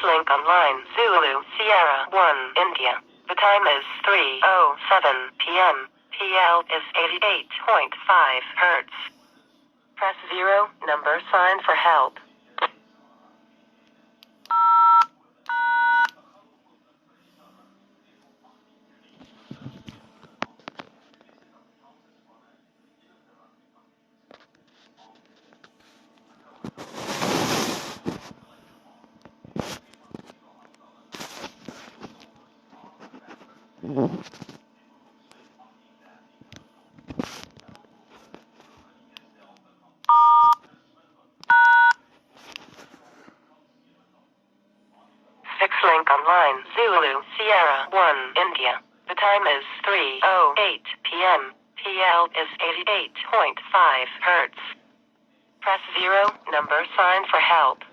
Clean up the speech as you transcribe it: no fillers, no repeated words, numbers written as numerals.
Link online, Zulu, Sierra 1, India. The time is 3:07 p.m. PL is 88.5 Hertz. Press 0, number sign for help. SVXLink online, Zulu, Sierra 1, India. The time is 3:08 p.m. PL is 88.5 Hertz. Press 0, number sign for help.